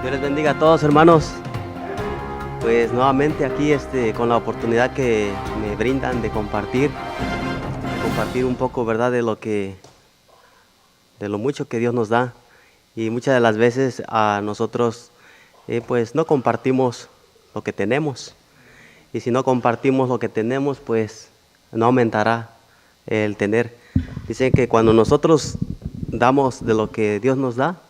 Dios les bendiga a todos, hermanos. Pues nuevamente aquí con la oportunidad que me brindan de compartir un poco, ¿verdad?, de lo mucho que Dios nos da. Y muchas de las veces a nosotros pues no compartimos lo que tenemos. Y si no compartimos lo que tenemos, pues no aumentará el tener. Dicen que cuando nosotros damos de lo que Dios nos da,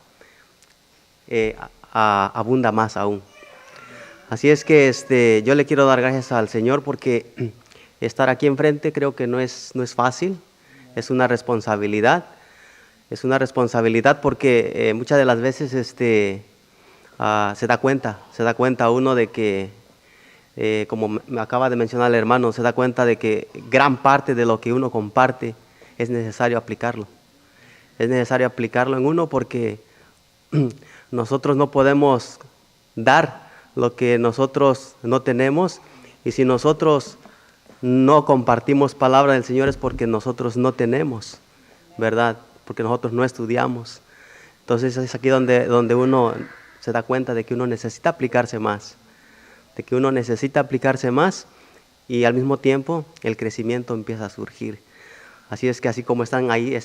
abunda más aún. Así es que yo le quiero dar gracias al Señor porque estar aquí enfrente creo que no es fácil, es una responsabilidad. Es una responsabilidad porque muchas de las veces se da cuenta uno de que, como me acaba de mencionar el hermano, se da cuenta de que gran parte de lo que uno comparte es necesario aplicarlo. Es necesario aplicarlo en uno porque nosotros no podemos dar lo que nosotros no tenemos, y si nosotros no compartimos palabra del Señor es porque nosotros no tenemos, ¿verdad? Porque nosotros no estudiamos. Entonces es aquí donde uno se da cuenta de que uno necesita aplicarse más, y al mismo tiempo el crecimiento empieza a surgir. Así es que así como están ahí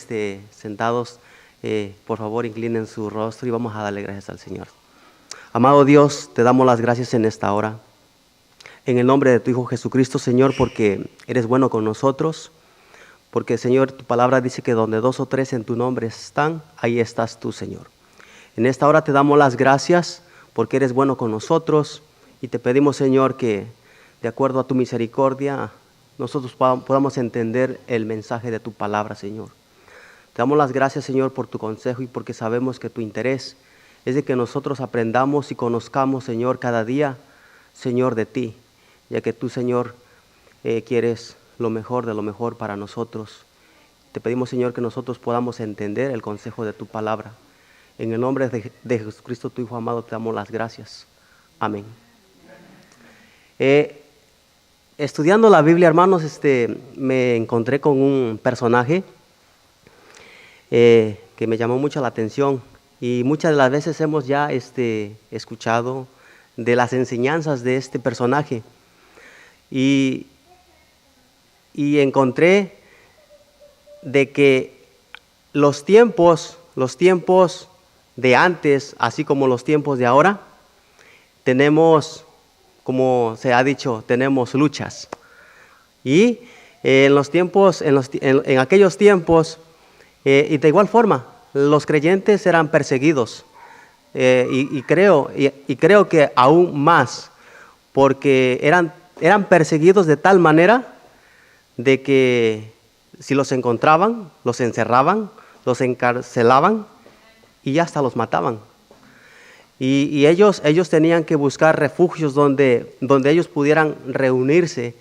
sentados, por favor inclinen su rostro y vamos a darle gracias al Señor. Amado Dios, te damos las gracias en esta hora, en el nombre de tu Hijo Jesucristo, Señor, porque eres bueno con nosotros, porque, Señor, tu palabra dice que donde 2 o 3 en tu nombre están, ahí estás tú, Señor. En esta hora te damos las gracias porque eres bueno con nosotros y te pedimos, Señor, que de acuerdo a tu misericordia nosotros podamos entender el mensaje de tu palabra, Señor. Te damos las gracias, Señor, por tu consejo y porque sabemos que tu interés es de que nosotros aprendamos y conozcamos, Señor, cada día, Señor, de ti, ya que tú, Señor, quieres lo mejor de lo mejor para nosotros. Te pedimos, Señor, que nosotros podamos entender el consejo de tu palabra. En el nombre de Jesucristo, tu Hijo amado, te damos las gracias. Amén. Estudiando la Biblia, hermanos, me encontré con un personaje que me llamó mucho la atención. Y muchas de las veces hemos ya escuchado de las enseñanzas de este personaje. Y encontré de que los tiempos de antes, así como los tiempos de ahora, tenemos, como se ha dicho, tenemos luchas. Y en aquellos tiempos, y de igual forma, los creyentes eran perseguidos, y creo que aún más, porque eran perseguidos de tal manera de que si los encontraban, los encerraban, los encarcelaban y hasta los mataban. Y ellos tenían que buscar refugios donde ellos pudieran reunirse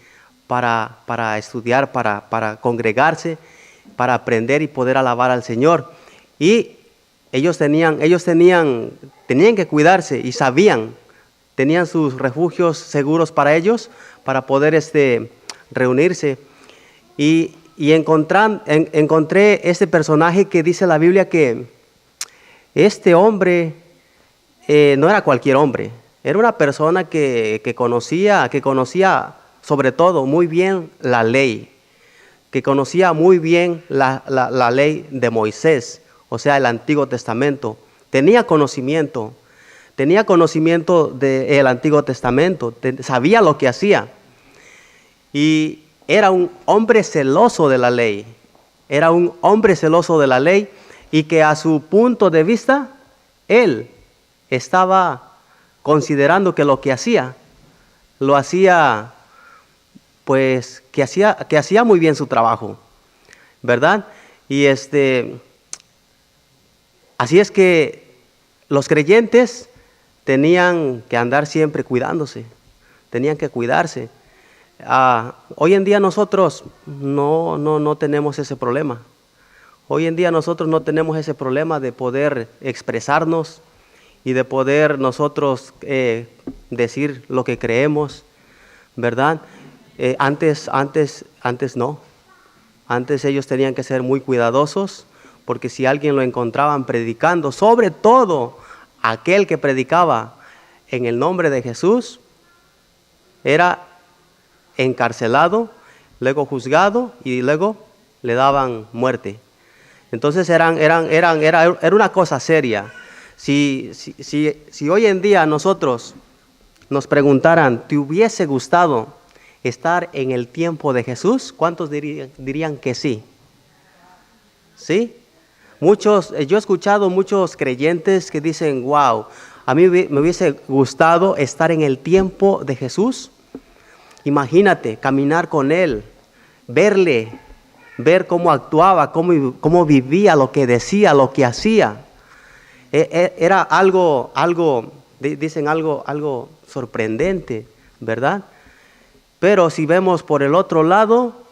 para estudiar, para congregarse, para aprender y poder alabar al Señor. Y ellos tenían que cuidarse y tenían sus refugios seguros para ellos, para poder reunirse. Y encontré este personaje que dice la Biblia que este hombre no era cualquier hombre, era una persona que conocía sobre todo muy bien la ley, que conocía muy bien la ley de Moisés, o sea, el Antiguo Testamento. Tenía conocimiento del Antiguo Testamento, sabía lo que hacía. Y era un hombre celoso de la ley. Y que a su punto de vista, él estaba considerando que lo que hacía, lo hacía, pues, que hacía muy bien su trabajo, ¿verdad? Y así es que los creyentes tenían que andar siempre cuidándose, tenían que cuidarse. Hoy en día nosotros no tenemos ese problema. Hoy en día nosotros no tenemos ese problema de poder expresarnos y de poder nosotros decir lo que creemos, ¿verdad? Antes no. Antes ellos tenían que ser muy cuidadosos, porque si alguien lo encontraban predicando, sobre todo aquel que predicaba en el nombre de Jesús era encarcelado, luego juzgado y luego le daban muerte. Entonces era una cosa seria. Si hoy en día nosotros nos preguntaran, ¿te hubiese gustado estar en el tiempo de Jesús? ¿Cuántos dirían que sí? ¿Sí? Yo he escuchado muchos creyentes que dicen, wow, a mí me hubiese gustado estar en el tiempo de Jesús. Imagínate, caminar con Él, verle, ver cómo actuaba, cómo vivía, lo que decía, lo que hacía. Era algo sorprendente, ¿verdad? Pero si vemos por el otro lado,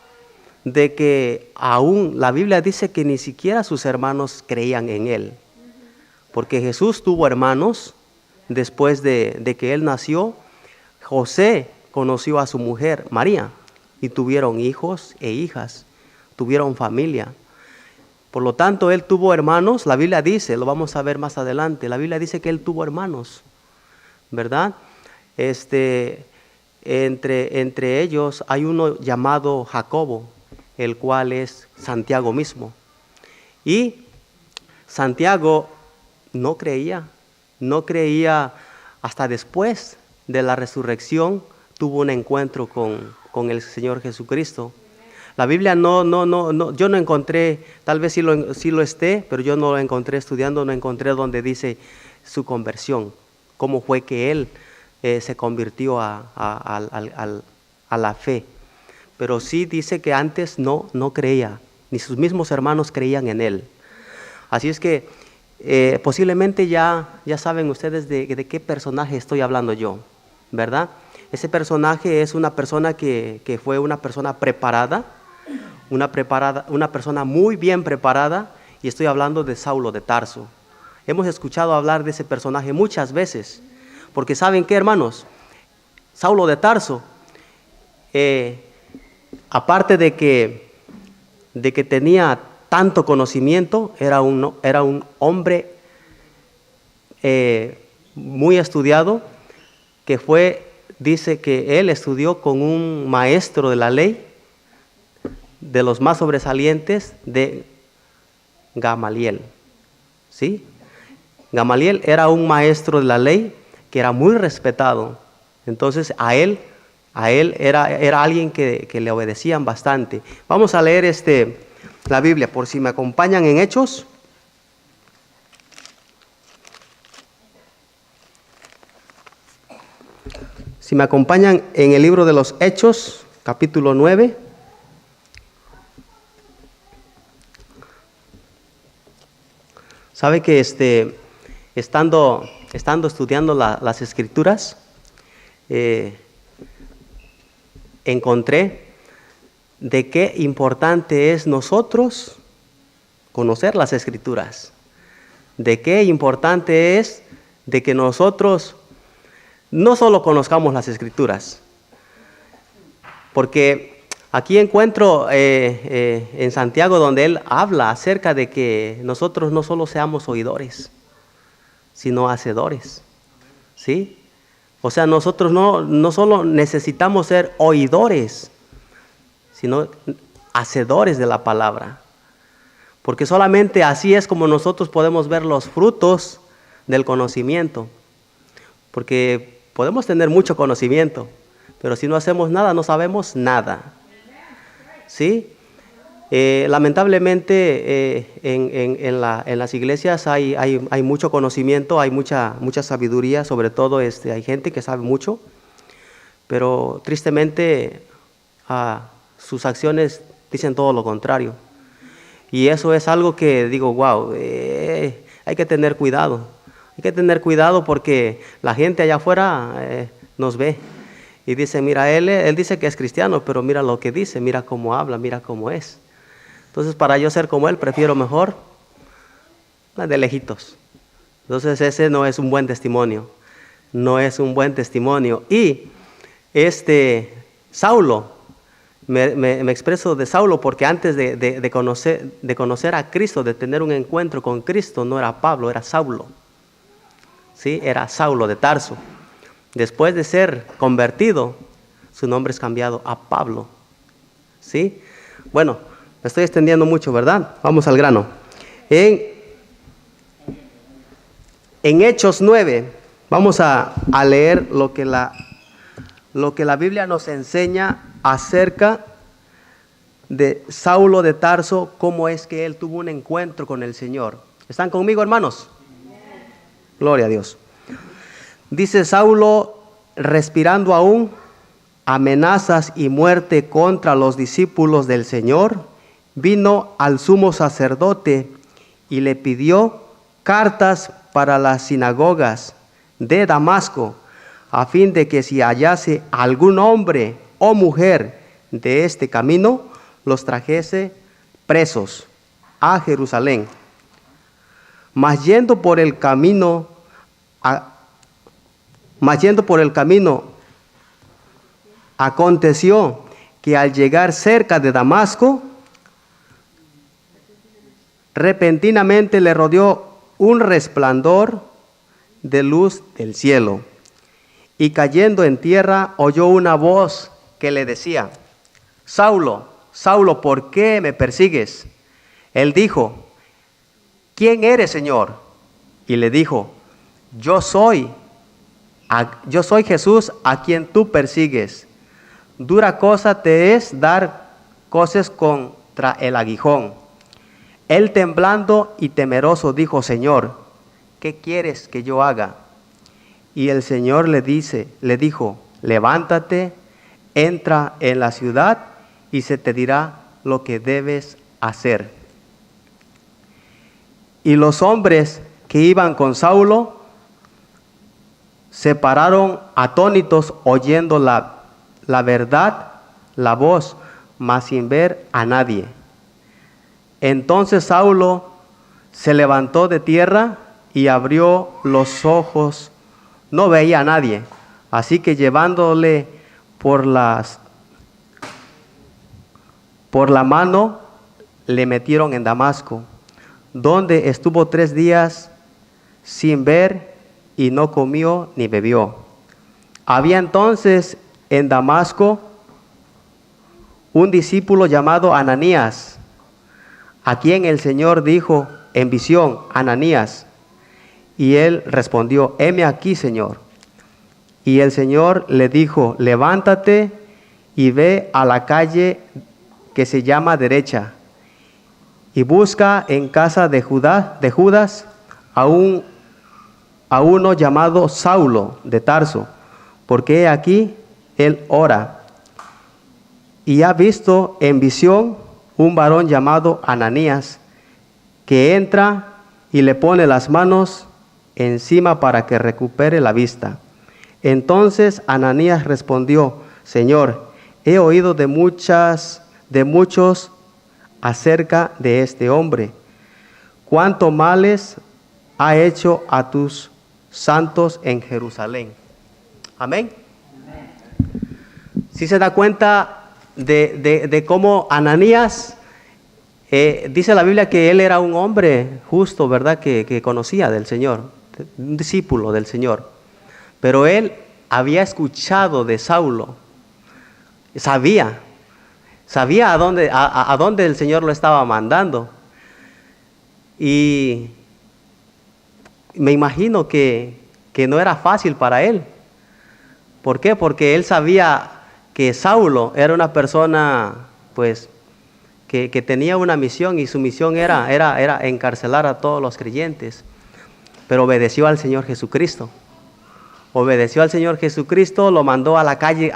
de que aún la Biblia dice que ni siquiera sus hermanos creían en Él. Porque Jesús tuvo hermanos después de que Él nació. José conoció a su mujer, María, y tuvieron hijos e hijas, tuvieron familia. Por lo tanto, Él tuvo hermanos, la Biblia dice, lo vamos a ver más adelante, la Biblia dice que Él tuvo hermanos, ¿verdad? Entre ellos hay uno llamado Jacobo, el cual es Santiago mismo. Y Santiago no creía hasta después de la resurrección, tuvo un encuentro con el Señor Jesucristo. La Biblia yo no encontré, tal vez sí lo esté, pero yo no lo encontré estudiando, no encontré donde dice su conversión, cómo fue que él se convirtió a la fe. Pero sí dice que antes no creía, ni sus mismos hermanos creían en él. Así es que posiblemente ya saben ustedes de qué personaje estoy hablando yo, ¿verdad? Ese personaje es una persona que fue una persona preparada, una persona muy bien preparada, y estoy hablando de Saulo de Tarso. Hemos escuchado hablar de ese personaje muchas veces, porque ¿saben qué, hermanos? Saulo de Tarso, aparte de que tenía tanto conocimiento, era un hombre muy estudiado, dice que él estudió con un maestro de la ley, de los más sobresalientes, de Gamaliel. ¿Sí? Gamaliel era un maestro de la ley que era muy respetado. Entonces a él era alguien que le obedecían bastante. Vamos a leer la Biblia, por si me acompañan en Hechos. Si me acompañan en el libro de los Hechos, capítulo 9. Sabe que estando estudiando las Escrituras, encontré de qué importante es nosotros conocer las Escrituras. De qué importante es de que nosotros no solo conozcamos las Escrituras, porque aquí encuentro en Santiago donde él habla acerca de que nosotros no solo seamos oidores, sino hacedores, ¿sí? O sea, nosotros no solo necesitamos ser oidores, sino hacedores de la palabra, porque solamente así es como nosotros podemos ver los frutos del conocimiento, porque podemos tener mucho conocimiento, pero si no hacemos nada, no sabemos nada. ¿Sí? Lamentablemente en las iglesias hay mucho conocimiento, hay mucha sabiduría, sobre todo hay gente que sabe mucho, pero tristemente sus acciones dicen todo lo contrario. Y eso es algo que digo, wow, hay que tener cuidado. Hay que tener cuidado porque la gente allá afuera nos ve y dice, mira, él dice que es cristiano, pero mira lo que dice, mira cómo habla, mira cómo es. Entonces, para yo ser como él, prefiero mejor de lejitos. Entonces, ese no es un buen testimonio. No es un buen testimonio. Y Saulo, me expreso de Saulo porque antes de conocer a Cristo, de tener un encuentro con Cristo, no era Pablo, era Saulo. ¿sí? Era Saulo de Tarso. Después de ser convertido, su nombre es cambiado a Pablo, ¿sí? Bueno, me estoy extendiendo mucho, ¿verdad? Vamos al grano. En Hechos 9, vamos a leer lo que la Biblia nos enseña acerca de Saulo de Tarso, cómo es que él tuvo un encuentro con el Señor. ¿Están conmigo, hermanos? Gloria a Dios. Dice: Saulo, respirando aún amenazas y muerte contra los discípulos del Señor, vino al sumo sacerdote y le pidió cartas para las sinagogas de Damasco, a fin de que si hallase algún hombre o mujer de este camino, los trajese presos a Jerusalén. Mas yendo por el camino, aconteció que al llegar cerca de Damasco, repentinamente le rodeó un resplandor de luz del cielo, y cayendo en tierra oyó una voz que le decía: Saulo, Saulo, ¿por qué me persigues? Él dijo: ¿quién eres, Señor? Y le dijo: yo soy Jesús a quien tú persigues. Dura cosa te es dar coces contra el aguijón. Él, temblando y temeroso, dijo: Señor, ¿qué quieres que yo haga? Y el Señor le dijo: levántate, entra en la ciudad y se te dirá lo que debes hacer. Y los hombres que iban con Saulo se pararon atónitos, oyendo la verdad, la voz, mas sin ver a nadie. Entonces Saulo se levantó de tierra y abrió los ojos, no veía a nadie. Así que llevándole por la mano, le metieron en Damasco, donde estuvo 3 días sin ver y no comió ni bebió. Había entonces en Damasco un discípulo llamado Ananías, a quien el Señor dijo en visión: Ananías. Y él respondió: heme aquí, Señor. Y el Señor le dijo: levántate y ve a la calle que se llama Derecha, y busca en casa de Judas a uno llamado Saulo de Tarso, porque aquí él ora. Y ha visto en visión un varón llamado Ananías, que entra y le pone las manos encima para que recupere la vista. Entonces Ananías respondió: Señor, he oído de muchos acerca de este hombre, cuánto males ha hecho a tus santos en Jerusalén. Amén. Si se da cuenta de cómo Ananías, dice la Biblia que él era un hombre justo, ¿verdad? Que conocía del Señor, un discípulo del Señor. Pero él había escuchado de Saulo, sabía a dónde el Señor lo estaba mandando. Y me imagino que no era fácil para él. ¿Por qué? Porque él sabía que Saulo era una persona, pues, que tenía una misión, y su misión era encarcelar a todos los creyentes. Pero obedeció al Señor Jesucristo. Obedeció al Señor Jesucristo, lo mandó a la calle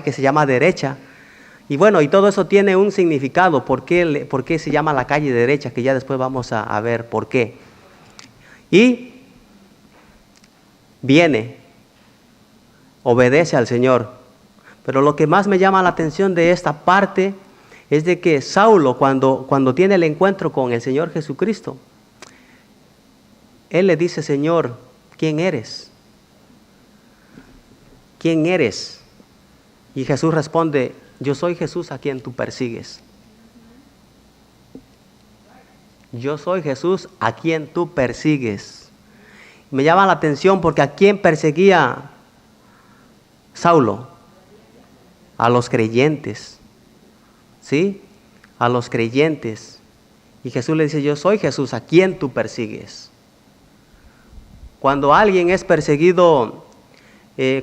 que se llama Derecha. Y bueno, y todo eso tiene un significado. ¿Por qué se llama la calle Derecha? Que ya después vamos a ver por qué. Y viene, obedece al Señor. Pero lo que más me llama la atención de esta parte es de que Saulo, cuando tiene el encuentro con el Señor Jesucristo, él le dice: Señor, ¿quién eres? ¿Quién eres? Y Jesús responde: yo soy Jesús a quien tú persigues. Yo soy Jesús a quien tú persigues. Me llama la atención porque ¿a quién perseguía Saulo? A los creyentes, ¿sí? A los creyentes. Y Jesús le dice, yo soy Jesús, ¿a quién tú persigues? Cuando alguien es perseguido,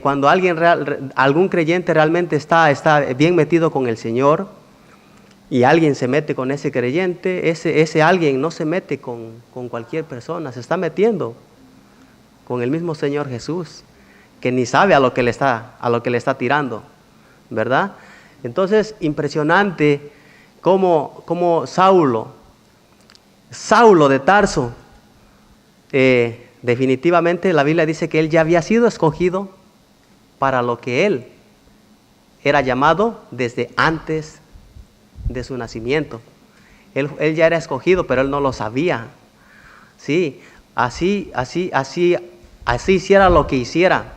cuando algún creyente realmente está bien metido con el Señor y alguien se mete con ese creyente, ese alguien no se mete con cualquier persona, se está metiendo con el mismo Señor Jesús, que ni sabe a lo que le está tirando, ¿verdad? Entonces, impresionante cómo Saulo de Tarso, definitivamente la Biblia dice que él ya había sido escogido para lo que él era llamado desde antes de su nacimiento. Él ya era escogido, pero él no lo sabía. Sí, así hiciera lo que hiciera,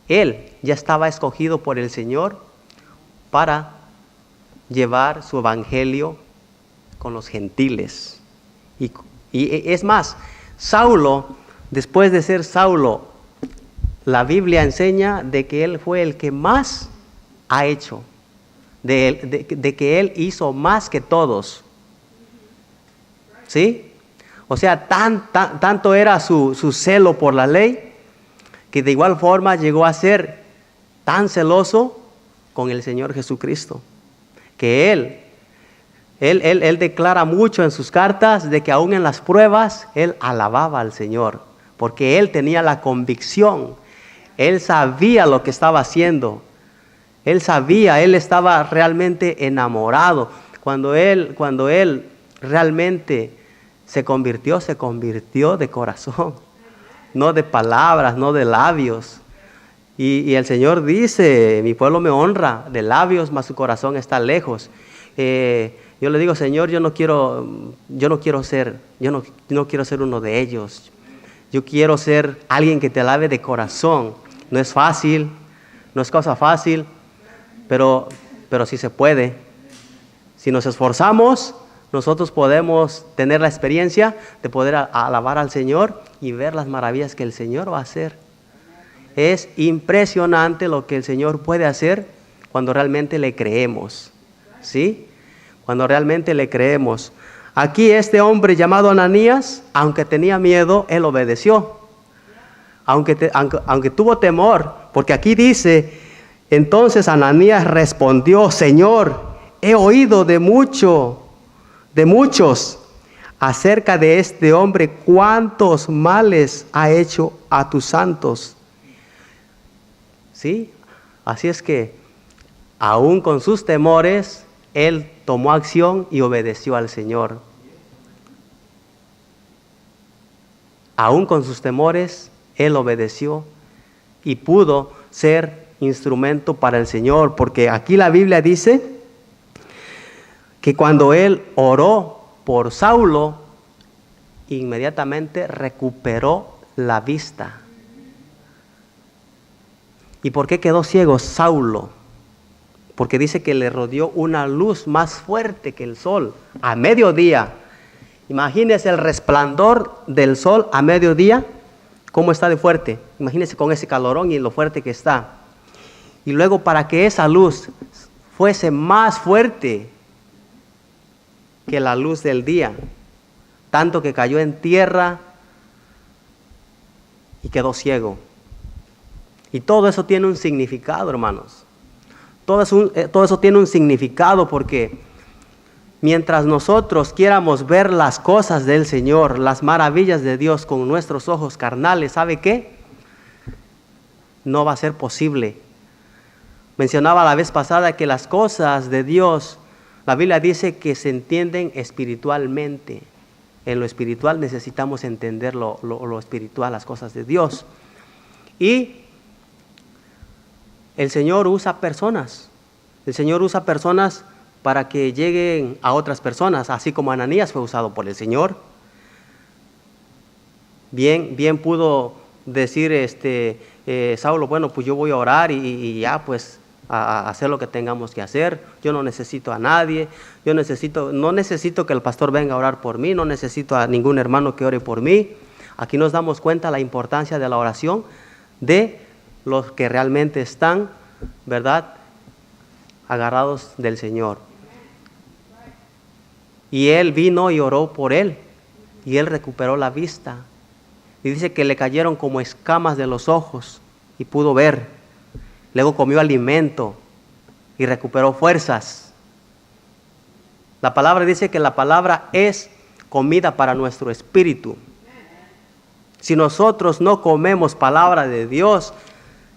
él ya estaba escogido por el Señor para llevar su evangelio con los gentiles. Y es más, Saulo, después de ser Saulo, la Biblia enseña de que él fue el que más ha hecho, de que él hizo más que todos. ¿Sí? O sea, tanto era su celo por la ley, que de igual forma llegó a ser tan celoso con el Señor Jesucristo, que él declara mucho en sus cartas de que aún en las pruebas él alababa al Señor, porque él tenía la convicción, él sabía lo que estaba haciendo, él estaba realmente enamorado. Cuando él realmente se convirtió de corazón, no de palabras, no de labios. Y el Señor dice, mi pueblo me honra de labios, mas su corazón está lejos. Yo le digo, Señor, yo no quiero ser uno de ellos. Yo quiero ser alguien que te alabe de corazón. No es fácil, no es cosa fácil, pero sí se puede. Si nos esforzamos, nosotros podemos tener la experiencia de poder alabar al Señor y ver las maravillas que el Señor va a hacer. Es impresionante lo que el Señor puede hacer cuando realmente le creemos, ¿sí? Cuando realmente le creemos. Aquí este hombre llamado Ananías, aunque tenía miedo, él obedeció. Aunque tuvo temor, porque aquí dice, entonces Ananías respondió, Señor, he oído de muchos acerca de este hombre, cuántos males ha hecho a tus santos. ¿Sí? Así es que, aún con sus temores, él tomó acción y obedeció al Señor. Aún con sus temores, él obedeció y pudo ser instrumento para el Señor, porque aquí la Biblia dice que cuando él oró por Saulo, inmediatamente recuperó la vista. ¿Y por qué quedó ciego Saulo? Porque dice que le rodeó una luz más fuerte que el sol a mediodía. Imagínese el resplandor del sol a mediodía, cómo está de fuerte. Imagínese con ese calorón y lo fuerte que está. Y luego, para que esa luz fuese más fuerte que la luz del día, tanto que cayó en tierra y quedó ciego. Y todo eso tiene un significado, hermanos. Todo eso tiene un significado, porque mientras nosotros quieramos ver las cosas del Señor, las maravillas de Dios con nuestros ojos carnales, ¿sabe qué? No va a ser posible. Mencionaba la vez pasada que las cosas de Dios, la Biblia dice que se entienden espiritualmente. En lo espiritual necesitamos entender lo espiritual, las cosas de Dios. Y el Señor usa personas. El Señor usa personas para que lleguen a otras personas, así como Ananías fue usado por el Señor. Bien pudo decir Saulo, bueno, pues yo voy a orar y ya pues a hacer lo que tengamos que hacer. Yo no necesito a nadie, no necesito que el pastor venga a orar por mí, no necesito a ningún hermano que ore por mí. Aquí nos damos cuenta la importancia de la oración de los que realmente están, ¿verdad?, agarrados del Señor. Y él vino y oró por él, y él recuperó la vista. Y dice que le cayeron como escamas de los ojos y pudo ver. Luego comió alimento y recuperó fuerzas. La palabra dice que la palabra es comida para nuestro espíritu. Si nosotros no comemos palabra de Dios,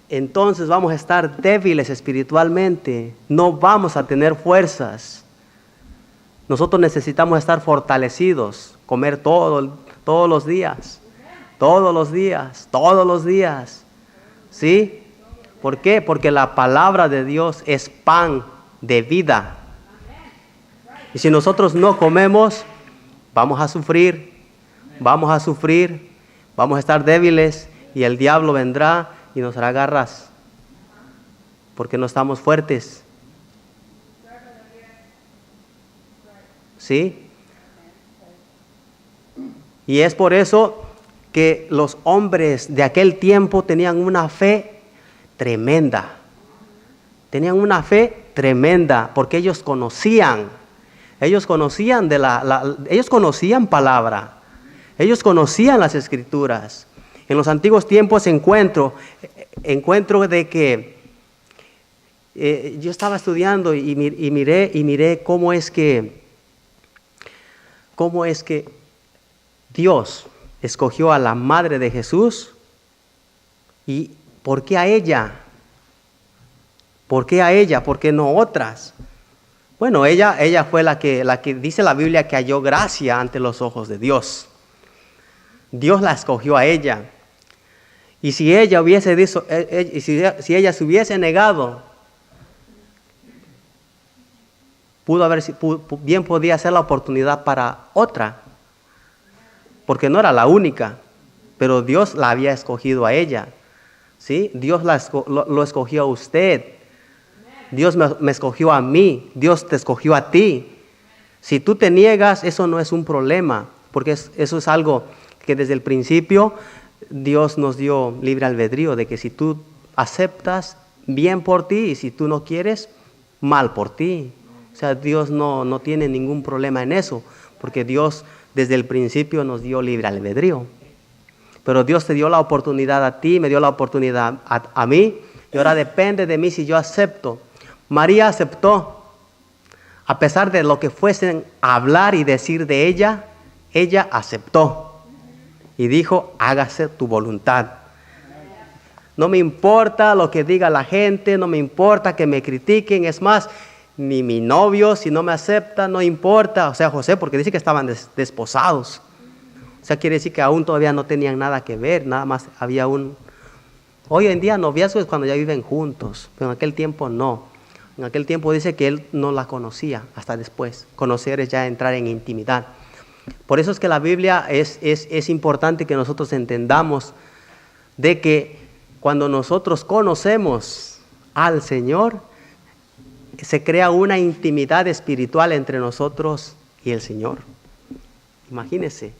entonces vamos a estar débiles espiritualmente, no vamos a tener fuerzas. Nosotros necesitamos estar fortalecidos, comer todos los días, todos los días, todos los días. ¿Sí? ¿Por qué? Porque la palabra de Dios es pan de vida. Y si nosotros no comemos, vamos a sufrir, vamos a estar débiles y el diablo vendrá y nos hará garras porque no estamos fuertes. ¿Sí? Y es por eso que los hombres de aquel tiempo tenían una fe tremenda. Tenían una fe tremenda porque ellos conocían ellos conocían palabra, ellos conocían las escrituras. En los antiguos tiempos encuentro de que yo estaba estudiando y miré cómo es que Dios escogió a la madre de Jesús y ¿por qué a ella? ¿Por qué a ella? ¿Por qué no otras? Bueno, ella fue la que dice la Biblia que halló gracia ante los ojos de Dios. Dios la escogió a ella. Y si ella hubiese dicho, si ella se hubiese negado, bien podía ser la oportunidad para otra, porque no era la única, pero Dios la había escogido a ella. ¿Sí? Dios lo escogió a usted. Dios me escogió a mí, Dios te escogió a ti. Si tú te niegas, eso no es un problema, porque eso es algo que desde el principio Dios nos dio libre albedrío, de que si tú aceptas, bien por ti, y si tú no quieres, mal por ti. O sea, Dios no tiene ningún problema en eso, porque Dios desde el principio nos dio libre albedrío. Pero Dios te dio la oportunidad a ti, me dio la oportunidad a mí, y ahora depende de mí si yo acepto. María aceptó, a pesar de lo que fuesen a hablar y decir de ella, ella aceptó y dijo, hágase tu voluntad. No me importa lo que diga la gente, no me importa que me critiquen, es más, ni mi novio, si no me acepta, no importa. O sea, José, porque dice que estaban desposados. O sea, quiere decir que aún todavía no tenían nada que ver, nada más había Hoy en día noviazgo es cuando ya viven juntos, pero en aquel tiempo no. En aquel tiempo dice que él no la conocía hasta después. Conocer es ya entrar en intimidad. Por eso es que la Biblia es importante que nosotros entendamos de que cuando nosotros conocemos al Señor, se crea una intimidad espiritual entre nosotros y el Señor. Imagínense.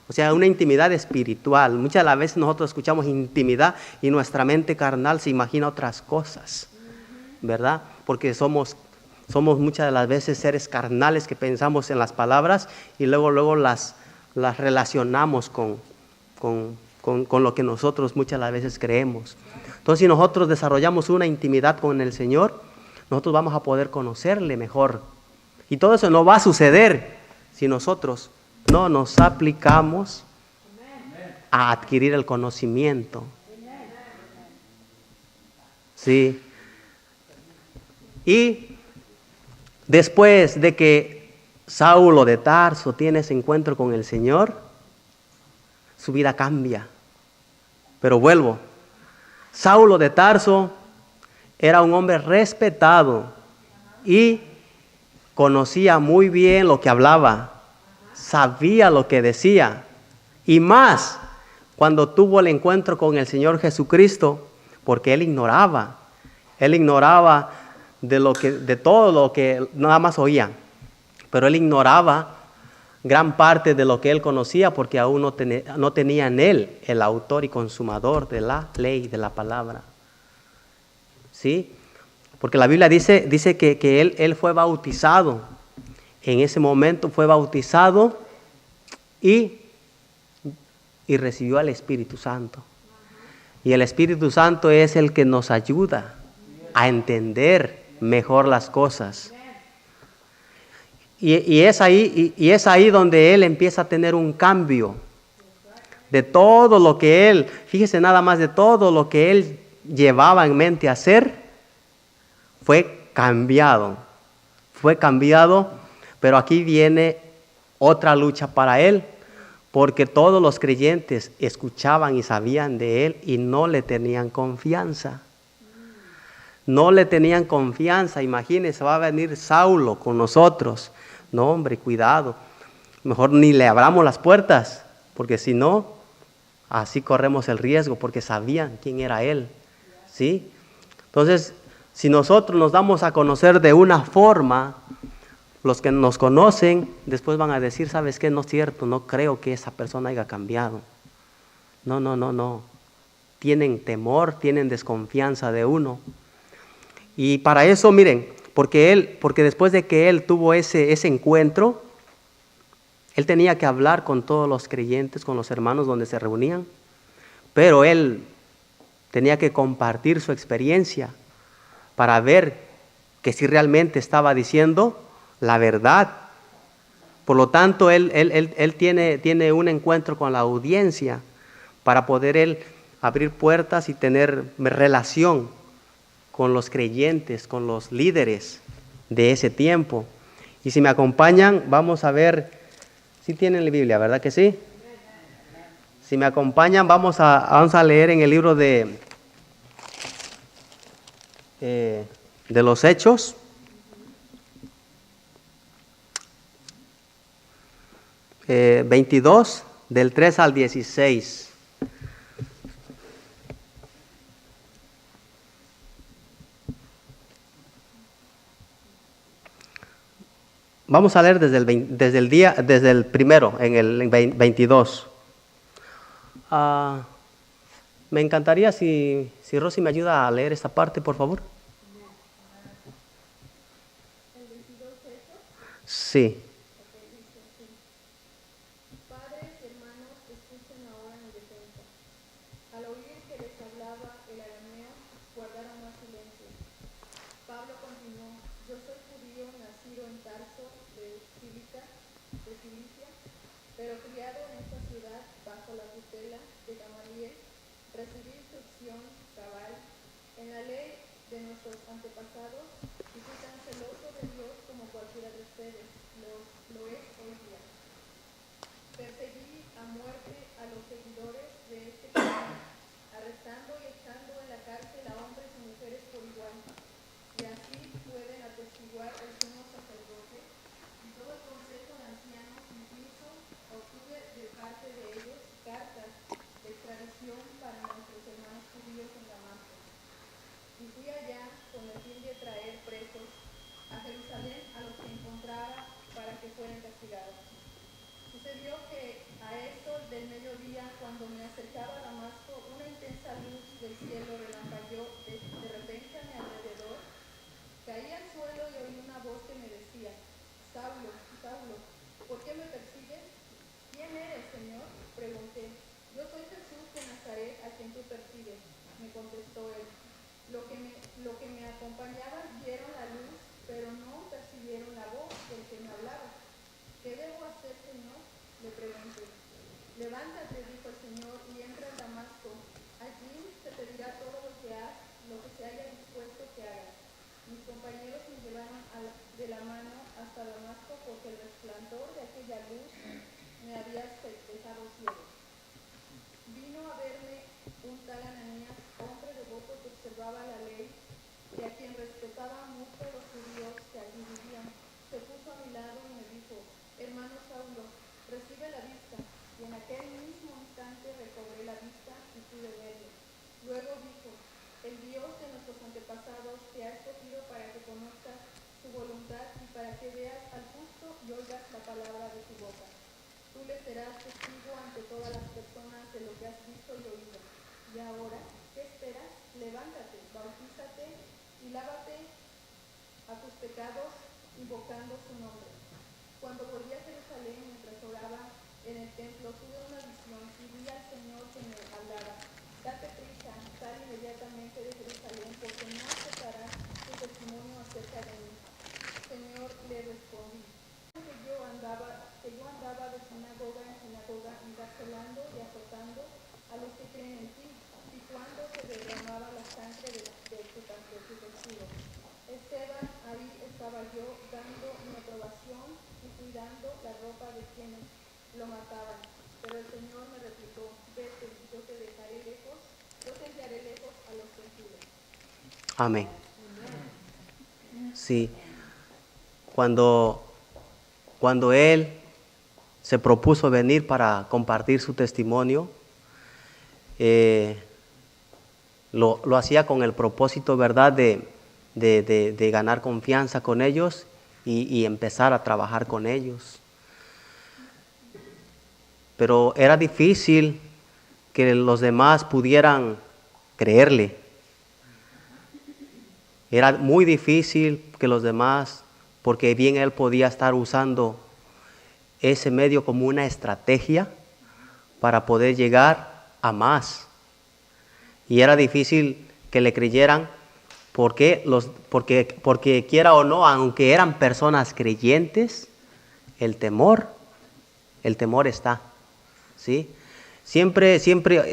O sea, una intimidad espiritual. Muchas de las veces nosotros escuchamos intimidad y nuestra mente carnal se imagina otras cosas, ¿verdad? Porque somos muchas de las veces seres carnales que pensamos en las palabras y luego las relacionamos con lo que nosotros muchas de las veces creemos. Entonces, si nosotros desarrollamos una intimidad con el Señor, nosotros vamos a poder conocerle mejor. Y todo eso no va a suceder si nosotros no nos aplicamos a adquirir el conocimiento. Sí. Y después de que Saulo de Tarso tiene ese encuentro con el Señor, su vida cambia. Pero vuelvo. Saulo de Tarso era un hombre respetado y conocía muy bien lo que hablaba. Sabía lo que decía, y más cuando tuvo el encuentro con el Señor Jesucristo, porque él ignoraba de todo lo que nada más oía, pero él ignoraba gran parte de lo que él conocía, porque aún no tenía en él el autor y consumador de la ley, de la palabra. ¿Sí? Porque la Biblia dice que él fue bautizado. En ese momento fue bautizado y recibió al Espíritu Santo. Y el Espíritu Santo es el que nos ayuda a entender mejor las cosas. Y es ahí donde él empieza a tener un cambio de todo lo que él, fíjese nada más, de todo lo que él llevaba en mente hacer, fue cambiado, pero aquí viene otra lucha para él, porque todos los creyentes escuchaban y sabían de él y no le tenían confianza. No le tenían confianza. Imagínense, va a venir Saulo con nosotros. No, hombre, cuidado. Mejor ni le abramos las puertas, porque si no, así corremos el riesgo, porque sabían quién era él. ¿Sí? Entonces, si nosotros nos damos a conocer de una forma, los que nos conocen después van a decir, ¿sabes qué? No es cierto, no creo que esa persona haya cambiado. No. Tienen temor, tienen desconfianza de uno. Y para eso, miren, porque después de que él tuvo ese encuentro, él tenía que hablar con todos los creyentes, con los hermanos donde se reunían, pero él tenía que compartir su experiencia para ver que si realmente estaba diciendo la verdad. Por lo tanto, él tiene un encuentro con la audiencia para poder él abrir puertas y tener relación con los creyentes, con los líderes de ese tiempo. Y si me acompañan, vamos a ver, si tienen la Biblia, ¿verdad que sí? Si me acompañan, vamos a leer en el libro de los Hechos. Eh, 22, del 3 al 16. Vamos a leer desde el primero, en el 22. Me encantaría si Rosy me ayuda a leer esta parte, por favor. Sí. Padres, hermanos, escuchen ahora mi defensa. Al oír que les hablaba el arameo, guardaron más silencio. Pablo continuó: Yo soy judío, nacido en Tarso de Cilicia, pero criado en esta ciudad bajo la tutela de Gamaliel, recibí instrucción cabal en la ley de nuestros antepasados y fui tan celoso de Dios como cualquiera de ustedes lo es hoy día. Perseguí a muerte a los seguidores de este camino, arrestando y echando en la cárcel a hombres y mujeres por igual. Y así pueden atestiguar el sumo sacerdote y todo el consejo de ancianos. Incluso obtuve de parte de ellos cartas de extradición para nuestros hermanos judíos en Damasco. Y fui allá con el fin de traer presos a Jerusalén a los que encontrara para que fueran castigados. Sucedió que a eso del mediodía, cuando me acercaba a Damasco, una intensa luz del cielo relampagueó de repente a mi alrededor. Caí al suelo y oí una voz que me decía: Saulo, Saulo, ¿por qué me persigues? ¿Quién eres, Señor? Pregunté. Yo soy Jesús de Nazaret, a quien tú persigues, me contestó él. Lo que me acompañaban vieron la luz, pero no percibieron la voz del que me hablaba. ¿Qué debo hacer, Señor? Le pregunté. Levántate, dijo el Señor, y entra en Damasco. Allí se te dirá todo lo que se haya dispuesto que hagas. Mis compañeros me llevaron de la mano hasta Damasco, porque el resplandor de aquella luz me había dejado ciego. Vino a verme un tal Ananías, hombre devoto que observaba la ley y a quien respetaban mucho los judíos que allí vivían. Se puso a mi lado y me dijo: Hermano Saulo, recibe la vista. Y en aquel mismo instante recobré la vista y pude verlo. Luego dijo: El Dios de nuestros antepasados te ha escogido para que conozcas su voluntad y para que veas al justo y oigas la palabra de su boca. Tú le serás testigo ante todas las personas de lo que has visto y oído. Y ahora, ¿qué esperas? Levántate, bautízate y lávate a tus pecados, invocando su nombre. Cuando volví a Jerusalén, mientras oraba en el templo, tuve una visión y vi al Señor que me hablaba. Date prisa, sal inmediatamente de Jerusalén, porque no aceptarás tu testimonio acerca de mí. Señor, le respondí, que yo andaba de sinagoga en sinagoga, encarcelando y azotando a los que creen en ti, y cuando se derramaba la sangre de tu testigo. Esteban, ahí estaba yo dando mi aprobación y cuidando la ropa de quienes lo mataban. Pero el Señor me replicó, vete, yo te enviaré lejos a los gentiles. Amén. Sí. Cuando él se propuso venir para compartir su testimonio, lo hacía con el propósito, ¿verdad?, de ganar confianza con ellos y empezar a trabajar con ellos. Pero era difícil que los demás pudieran creerle. Era muy difícil que los demás, porque bien él podía estar usando ese medio como una estrategia para poder llegar a más. Y era difícil que le creyeran porque quiera o no, aunque eran personas creyentes, el temor está, ¿sí? Siempre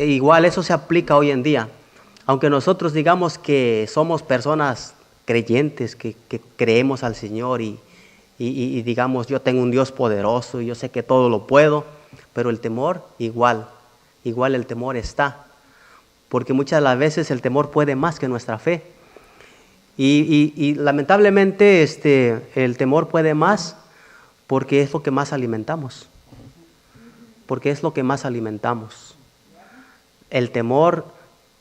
igual eso se aplica hoy en día. Aunque nosotros digamos que somos personas creyentes, que creemos al Señor y digamos yo tengo un Dios poderoso y yo sé que todo lo puedo, pero el temor igual el temor está, porque muchas de las veces el temor puede más que nuestra fe y lamentablemente el temor puede más porque es lo que más alimentamos, el temor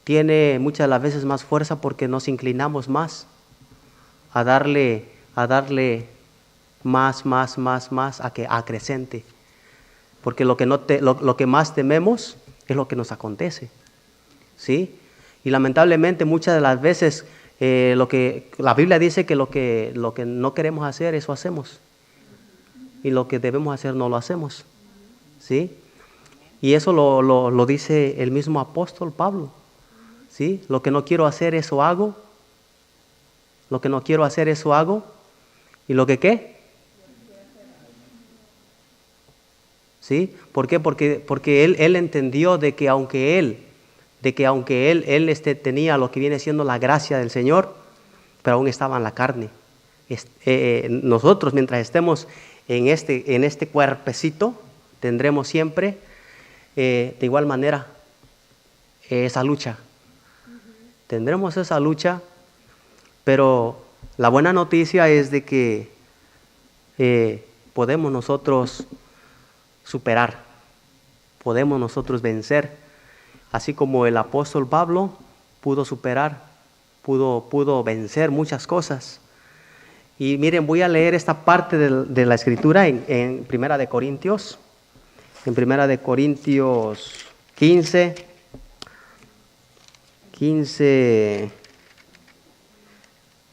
tiene muchas de las veces más fuerza porque nos inclinamos más a darle más a acrecente. Porque lo que más tememos es lo que nos acontece, ¿sí? Y lamentablemente muchas de las veces la Biblia dice que lo que no queremos hacer, eso hacemos. Y lo que debemos hacer no lo hacemos, ¿sí? Y eso lo dice el mismo apóstol Pablo, ¿sí? Lo que no quiero hacer, eso hago. ¿Y lo que qué? ¿Sí? ¿Por qué? Porque él entendió de que aunque él tenía lo que viene siendo la gracia del Señor, pero aún estaba en la carne. Nosotros, mientras estemos en este cuerpecito, tendremos siempre de igual manera esa lucha. Tendremos esa lucha, pero la buena noticia es de que podemos nosotros superar, podemos nosotros vencer, así como el apóstol Pablo pudo superar, pudo vencer muchas cosas. Y miren, voy a leer esta parte de la escritura en Primera de Corintios, en Primera de Corintios 15,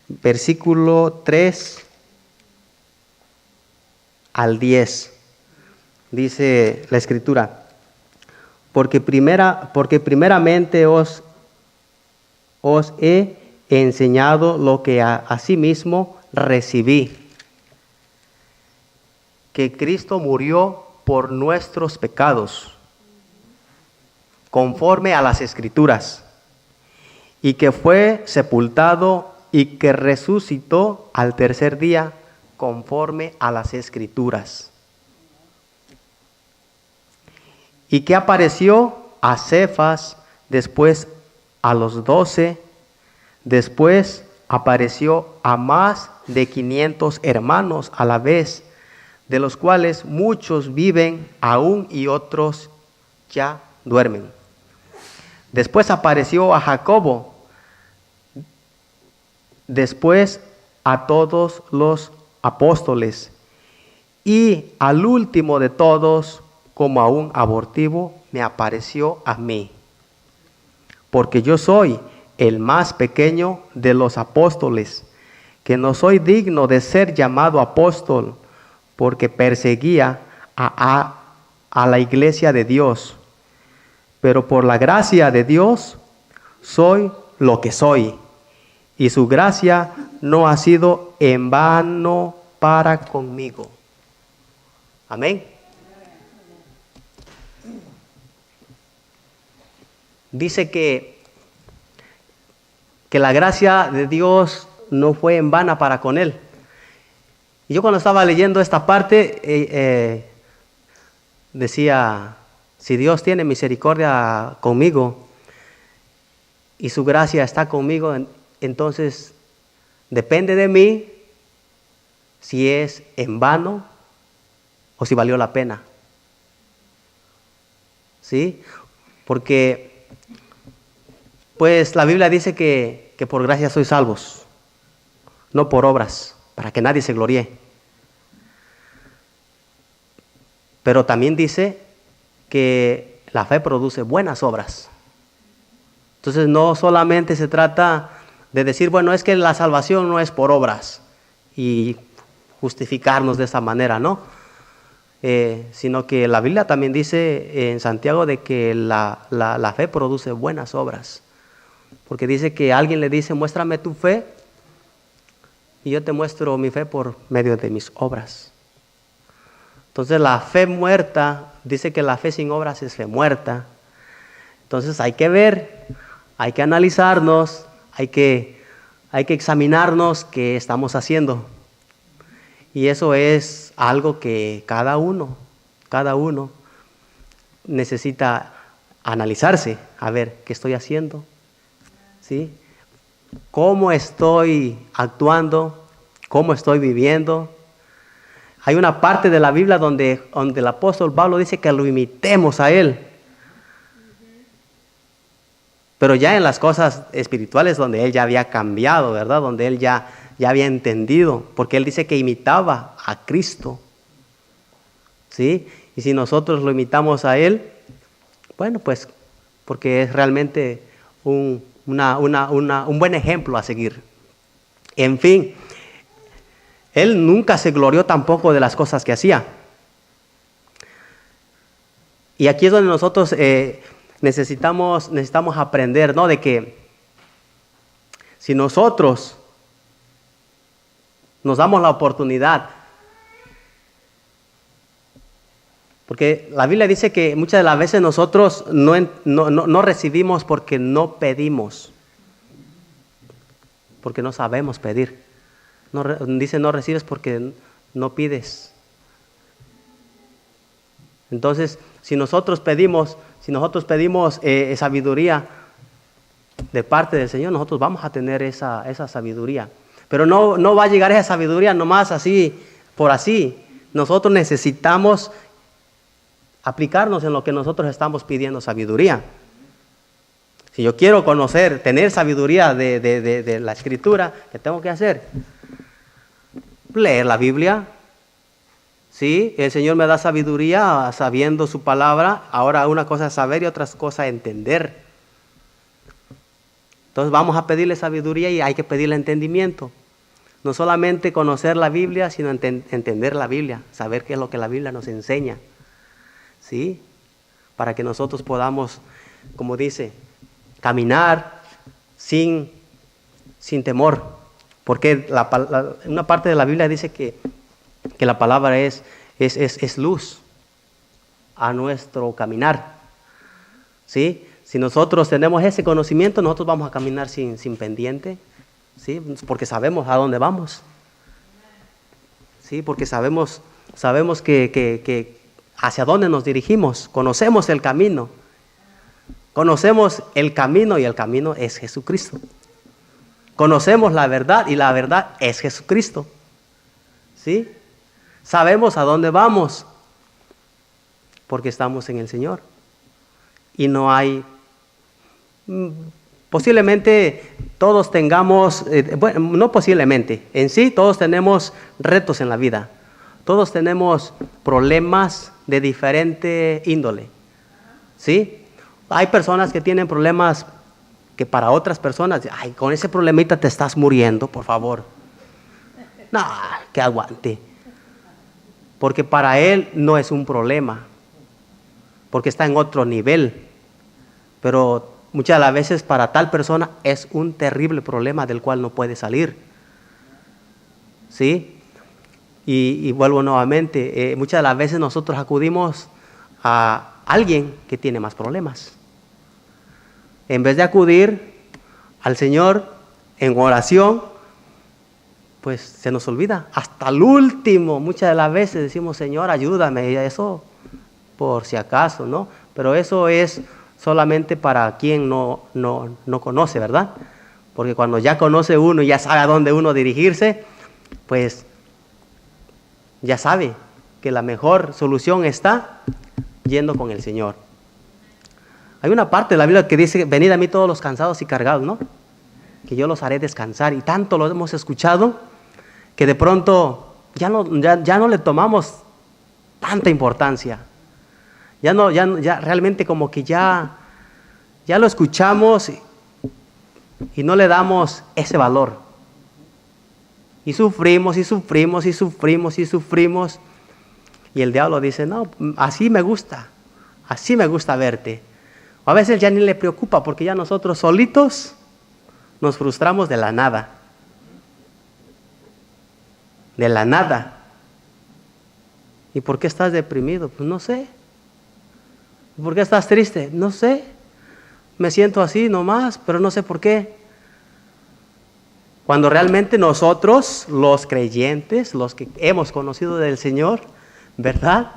versículo 3 al 10. Dice la escritura, porque primeramente os he enseñado lo que asimismo recibí, que Cristo murió por nuestros pecados, conforme a las Escrituras, y que fue sepultado y que resucitó al tercer día, conforme a las Escrituras. Y que apareció a Cefas, después a los 12, después apareció a más de 500 hermanos a la vez, de los cuales muchos viven aún y otros ya duermen. Después apareció a Jacobo, después a todos los apóstoles, y al último de todos, como a un abortivo me apareció a mí, porque yo soy el más pequeño de los apóstoles, que no soy digno de ser llamado apóstol, porque perseguía a la iglesia de Dios. Pero por la gracia de Dios soy lo que soy, y su gracia no ha sido en vano para conmigo. Amén. Dice que la gracia de Dios no fue en vano para con él. Y yo cuando estaba leyendo esta parte, decía, si Dios tiene misericordia conmigo y su gracia está conmigo, entonces depende de mí si es en vano o si valió la pena. ¿Sí? Porque pues la Biblia dice que por gracia sois salvos, no por obras, para que nadie se gloríe. Pero también dice que la fe produce buenas obras. Entonces no solamente se trata de decir, bueno, es que la salvación no es por obras y justificarnos de esa manera, ¿no? Sino que la Biblia también dice en Santiago de que la fe produce buenas obras. Porque dice que alguien le dice, muéstrame tu fe, y yo te muestro mi fe por medio de mis obras. Entonces la fe muerta, dice que la fe sin obras es fe muerta. Entonces hay que ver, hay que analizarnos, hay que examinarnos qué estamos haciendo. Y eso es algo que cada uno necesita analizarse, a ver qué estoy haciendo, ¿sí? ¿Cómo estoy actuando? ¿Cómo estoy viviendo? Hay una parte de la Biblia donde el apóstol Pablo dice que lo imitemos a él. Pero ya en las cosas espirituales donde él ya había cambiado, ¿verdad? Donde él ya había entendido, porque él dice que imitaba a Cristo, ¿sí? Y si nosotros lo imitamos a él, bueno, pues porque es realmente un buen ejemplo a seguir. En fin, él nunca se glorió tampoco de las cosas que hacía. Y aquí es donde nosotros necesitamos aprender, ¿no? De que si nosotros nos damos la oportunidad, porque la Biblia dice que muchas de las veces nosotros no recibimos porque no pedimos, porque no sabemos pedir. Dice no recibes porque no pides. Entonces, si nosotros pedimos sabiduría de parte del Señor, nosotros vamos a tener esa sabiduría. Pero no va a llegar esa sabiduría nomás así, por así. Nosotros necesitamos aplicarnos en lo que nosotros estamos pidiendo sabiduría. Si yo quiero tener sabiduría de la Escritura, ¿qué tengo que hacer? Leer la Biblia. Sí, el Señor me da sabiduría sabiendo su palabra. Ahora una cosa es saber y otra cosa es entender. Entonces vamos a pedirle sabiduría y hay que pedirle entendimiento. No solamente conocer la Biblia, sino entender la Biblia, saber qué es lo que la Biblia nos enseña. ¿Sí? Para que nosotros podamos, como dice, caminar sin temor. Porque una parte de la Biblia dice que la palabra es luz a nuestro caminar. ¿Sí? Si nosotros tenemos ese conocimiento, nosotros vamos a caminar sin pendiente, ¿sí? Porque sabemos a dónde vamos. ¿Sí? Porque sabemos que hacia dónde nos dirigimos. Conocemos el camino. Conocemos el camino y el camino es Jesucristo. Conocemos la verdad y la verdad es Jesucristo. ¿Sí? Sabemos a dónde vamos porque estamos en el Señor. Y no hay... Posiblemente todos tengamos, bueno, no posiblemente, en sí todos tenemos retos en la vida. Todos tenemos problemas de diferente índole, ¿sí? Hay personas que tienen problemas que para otras personas, ay, con ese problemita te estás muriendo, por favor. No, que aguante. Porque para él no es un problema, porque está en otro nivel. Pero muchas de las veces para tal persona es un terrible problema del cual no puede salir. ¿Sí? Y vuelvo nuevamente, muchas de las veces nosotros acudimos a alguien que tiene más problemas. En vez de acudir al Señor en oración, pues se nos olvida. Hasta el último, muchas de las veces decimos, Señor, ayúdame. Y eso por si acaso, ¿no? Pero eso es solamente para quien no conoce, ¿verdad? Porque cuando ya conoce uno y ya sabe a dónde uno dirigirse, pues ya sabe que la mejor solución está yendo con el Señor. Hay una parte de la Biblia que dice, venid a mí todos los cansados y cargados, ¿no? Que yo los haré descansar. Y tanto lo hemos escuchado que de pronto ya no le tomamos tanta importancia. Ya realmente como que ya lo escuchamos y no le damos ese valor. Y sufrimos, y sufrimos, y sufrimos, y sufrimos. Y el diablo dice, no, así me gusta verte. A veces ya ni le preocupa porque ya nosotros solitos nos frustramos de la nada. De la nada. ¿Y por qué estás deprimido? Pues no sé. ¿Por qué estás triste? No sé. Me siento así nomás, pero no sé por qué. Cuando realmente nosotros, los creyentes, los que hemos conocido del Señor, ¿verdad?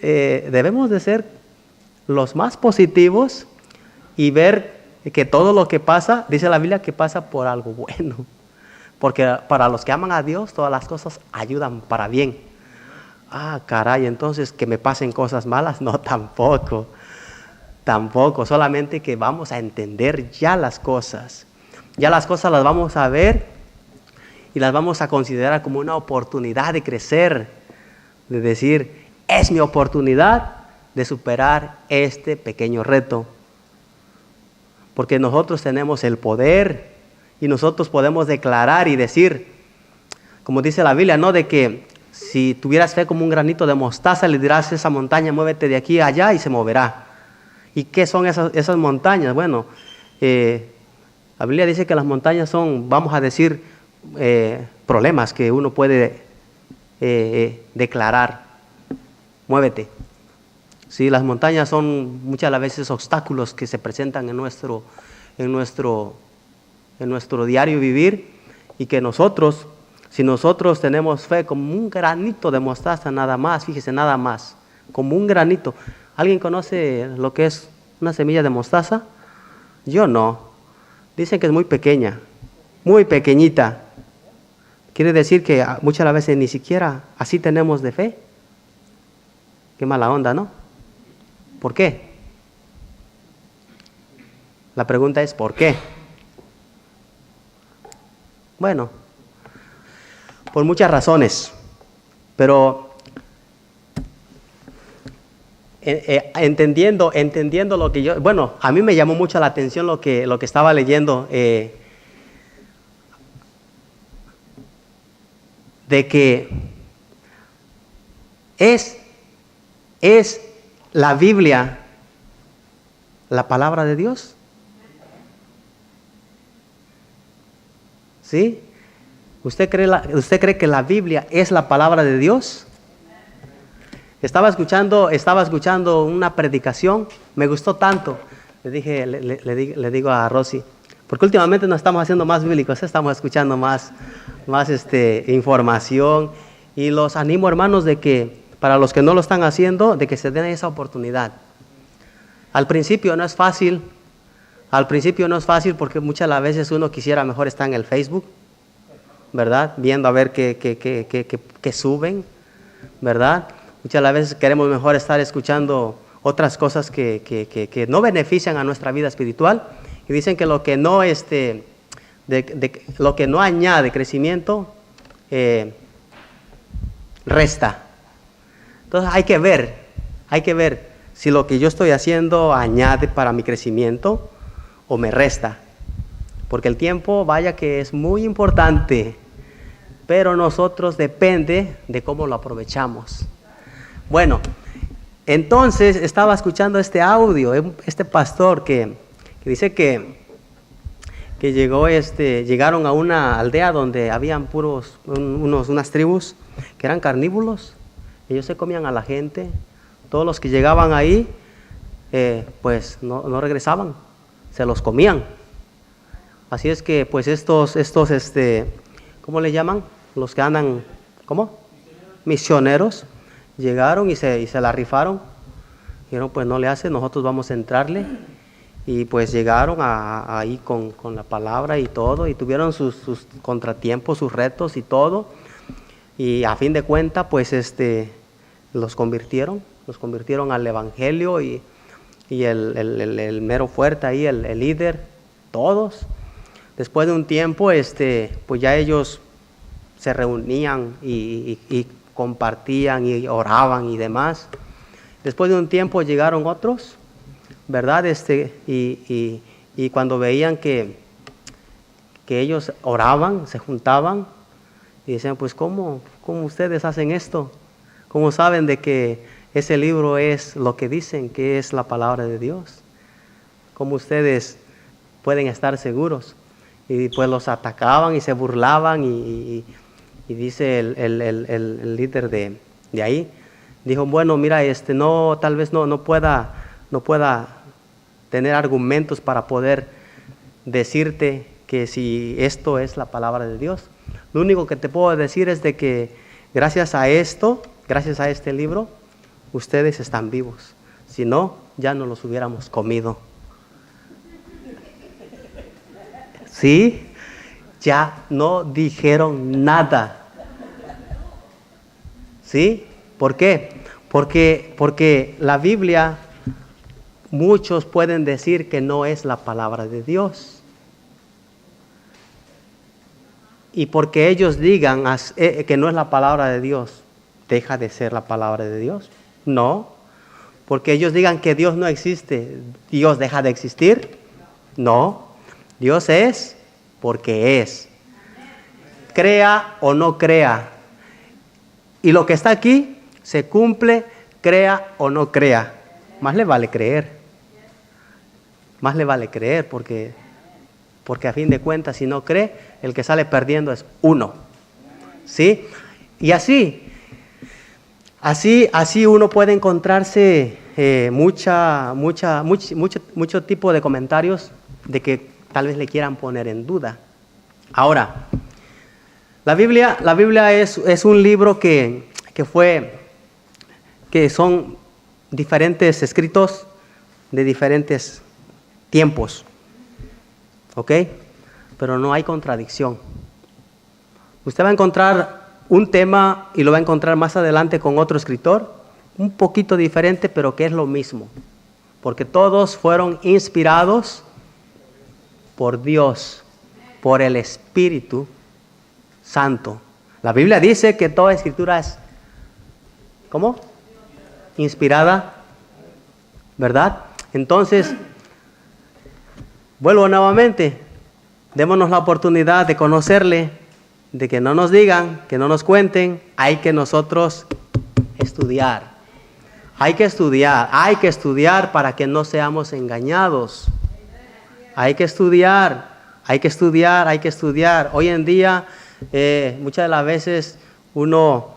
Debemos de ser los más positivos y ver que todo lo que pasa, dice la Biblia, que pasa por algo bueno. Porque para los que aman a Dios, todas las cosas ayudan para bien. Ah, caray, entonces que me pasen cosas malas, no, tampoco, solamente que vamos a entender ya las cosas. Ya las cosas las vamos a ver y las vamos a considerar como una oportunidad de crecer, de decir, es mi oportunidad de superar este pequeño reto. Porque nosotros tenemos el poder y nosotros podemos declarar y decir, como dice la Biblia, ¿no? De que si tuvieras fe como un granito de mostaza, le dirás a esa montaña, muévete de aquí a allá y se moverá. ¿Y qué son esas montañas? Bueno, la Biblia dice que las montañas son, vamos a decir, problemas que uno puede declarar. Muévete. Sí, las montañas son muchas de las veces obstáculos que se presentan en nuestro diario vivir y que nosotros, si nosotros tenemos fe como un granito de mostaza nada más, fíjese, nada más, como un granito. ¿Alguien conoce lo que es una semilla de mostaza? Yo no. Dicen que es muy pequeña, muy pequeñita. Quiere decir que muchas de las veces ni siquiera así tenemos de fe. Qué mala onda, ¿no? ¿Por qué? La pregunta es ¿por qué? Bueno, por muchas razones, pero entendiendo lo que yo, bueno, a mí me llamó mucho la atención lo que estaba leyendo, de que es la Biblia la palabra de Dios. ¿Sí? ¿Usted cree que la Biblia es la palabra de Dios? Estaba escuchando una predicación, me gustó tanto. Le digo a Rosy, porque últimamente no estamos haciendo más bíblicos, estamos escuchando más información. Y los animo, hermanos, de que para los que no lo están haciendo, de que se den esa oportunidad. Al principio no es fácil porque muchas las veces uno quisiera mejor estar en el Facebook, ¿verdad? Viendo a ver qué suben, ¿verdad? Muchas las veces queremos mejor estar escuchando otras cosas que no benefician a nuestra vida espiritual. Y dicen que lo que no, lo que no añade crecimiento, resta. Entonces hay que ver si lo que yo estoy haciendo añade para mi crecimiento o me resta. Porque el tiempo, vaya que es muy importante, pero nosotros depende de cómo lo aprovechamos. Bueno, entonces estaba escuchando este audio, este pastor que dice que llegaron a una aldea donde habían unas tribus que eran carnívoros. Ellos se comían a la gente. Todos los que llegaban ahí, pues no regresaban, se los comían. Así es que, pues estos, ¿cómo le llaman? Los que andan, ¿cómo? Misioneros. Llegaron y se la rifaron. Dijeron, pues no le hace, nosotros vamos a entrarle. Y pues llegaron ahí con la palabra y todo, y tuvieron sus contratiempos, sus retos y todo. Y a fin de cuentas, pues los convirtieron al evangelio, y el mero fuerte ahí, el líder, todos. Después de un tiempo, pues ya ellos se reunían y compartían y oraban y demás. Después de un tiempo llegaron otros, ¿verdad? Y cuando veían que ellos oraban, se juntaban y decían, pues ¿cómo ustedes hacen esto? ¿Cómo saben de que ese libro es lo que dicen, que es la palabra de Dios? ¿Cómo ustedes pueden estar seguros? Y pues los atacaban y se burlaban y dice el líder de ahí, dijo, bueno, mira, tal vez no pueda tener argumentos para poder decirte que si esto es la palabra de Dios. Lo único que te puedo decir es de que gracias a este libro, ustedes están vivos. Si no, ya no los hubiéramos comido. ¿Sí? Ya no dijeron nada. ¿Sí? ¿Por qué? Porque la Biblia, muchos pueden decir que no es la palabra de Dios. Y porque ellos digan que no es la palabra de Dios, ¿deja de ser la palabra de Dios? No. Porque ellos digan que Dios no existe, ¿Dios deja de existir? No. Dios es porque es. Crea o no crea. Y lo que está aquí se cumple, crea o no crea. Más le vale creer. Más le vale creer porque a fin de cuentas, si no cree, el que sale perdiendo es uno. ¿Sí? Y así uno puede encontrarse mucho tipo de comentarios de que tal vez le quieran poner en duda. Ahora, la Biblia es un libro que son diferentes escritos de diferentes tiempos, ¿ok? Pero no hay contradicción. Usted va a encontrar un tema y lo va a encontrar más adelante con otro escritor, un poquito diferente, pero que es lo mismo, porque todos fueron inspirados por Dios, por el Espíritu Santo. La Biblia dice que toda escritura es, ¿cómo? Inspirada, ¿verdad? Entonces, vuelvo nuevamente, démonos la oportunidad de conocerle, de que no nos digan, que no nos cuenten, hay que nosotros estudiar. Hay que estudiar para que no seamos engañados. Hay que estudiar. Hoy en día, muchas de las veces uno,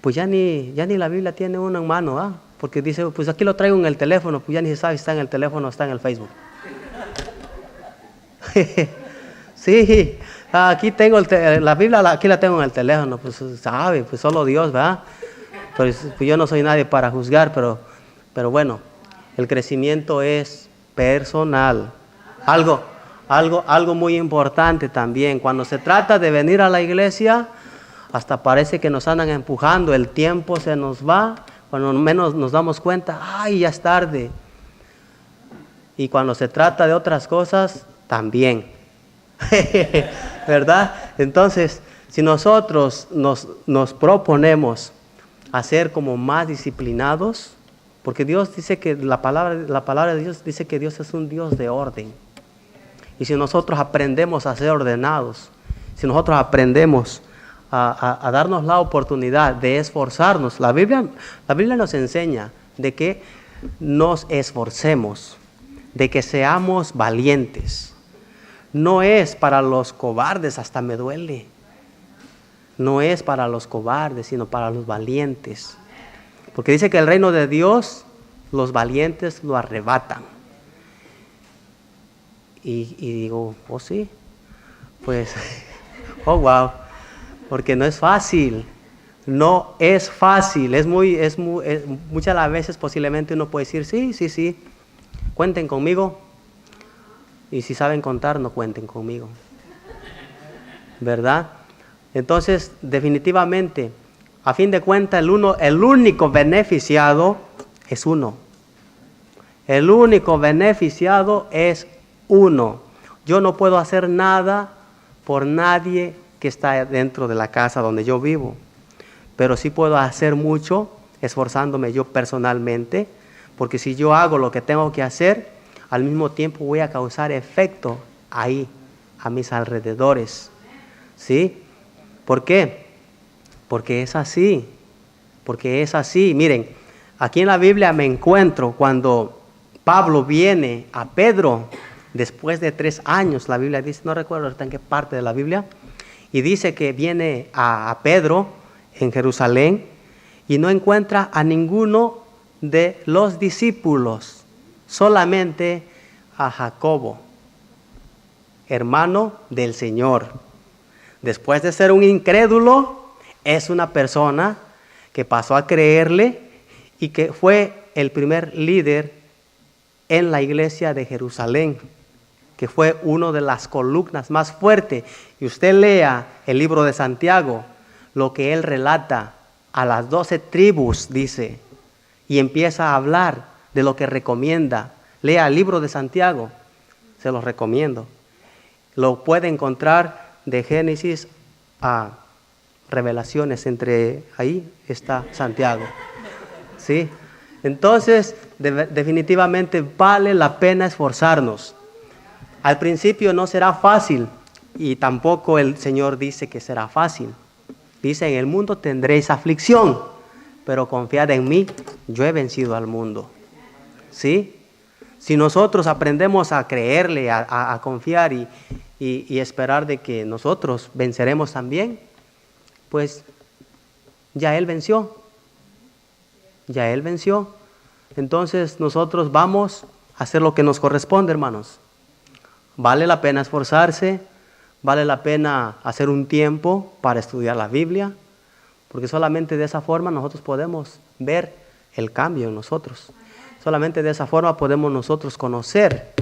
pues ya ni la Biblia tiene uno en mano, ¿ah? Porque dice, pues aquí lo traigo en el teléfono, pues ya ni se sabe si está en el teléfono o está en el Facebook. Sí, aquí tengo la Biblia, aquí la tengo en el teléfono, pues sabe, pues solo Dios, ¿verdad? Pues yo no soy nadie para juzgar, pero bueno, el crecimiento es personal. Algo muy importante también, cuando se trata de venir a la iglesia, hasta parece que nos andan empujando, el tiempo se nos va, cuando menos nos damos cuenta, ¡ay, ya es tarde! Y cuando se trata de otras cosas, también. ¿Verdad? Entonces, si nosotros nos proponemos a ser como más disciplinados, porque Dios dice que la palabra de Dios dice que Dios es un Dios de orden. Y si nosotros aprendemos a ser ordenados, si nosotros aprendemos a darnos la oportunidad de esforzarnos, la Biblia nos enseña de que nos esforcemos, de que seamos valientes. No es para los cobardes, hasta me duele. No es para los cobardes, sino para los valientes. Porque dice que el reino de Dios, los valientes lo arrebatan. Y digo, oh sí, pues, oh wow, porque no es fácil. No es fácil, muchas de las veces posiblemente uno puede decir, sí, cuenten conmigo. Y si saben contar, no cuenten conmigo. ¿Verdad? Entonces, definitivamente, a fin de cuentas, el único beneficiado es uno. El único beneficiado es uno. Yo no puedo hacer nada por nadie que está dentro de la casa donde yo vivo. Pero sí puedo hacer mucho esforzándome yo personalmente, porque si yo hago lo que tengo que hacer, al mismo tiempo voy a causar efecto ahí, a mis alrededores. ¿Sí? ¿Por qué? Porque es así. Miren, aquí en la Biblia me encuentro cuando Pablo viene a Pedro después de 3 años. La Biblia dice, no recuerdo ahorita en qué parte de la Biblia, y dice que viene a Pedro en Jerusalén y no encuentra a ninguno de los discípulos, solamente a Jacobo, hermano del Señor. Después de ser un incrédulo, es una persona que pasó a creerle y que fue el primer líder en la iglesia de Jerusalén, que fue una de las columnas más fuertes. Y usted lea el libro de Santiago, lo que él relata a las 12 tribus, dice, y empieza a hablar de lo que recomienda. Lea el libro de Santiago, se los recomiendo. Lo puede encontrar de Génesis a Revelaciones, entre ahí está Santiago. ¿Sí? Entonces, definitivamente vale la pena esforzarnos. Al principio no será fácil y tampoco el Señor dice que será fácil. Dice, en el mundo tendréis aflicción, pero confiad en mí, yo he vencido al mundo. ¿Sí? Si nosotros aprendemos a creerle, a confiar y esperar de que nosotros venceremos también, pues ya Él venció. Ya Él venció. Entonces nosotros vamos a hacer lo que nos corresponde, hermanos. Vale la pena esforzarse, vale la pena hacer un tiempo para estudiar la Biblia, porque solamente de esa forma nosotros podemos ver el cambio en nosotros. Solamente de esa forma podemos nosotros conocer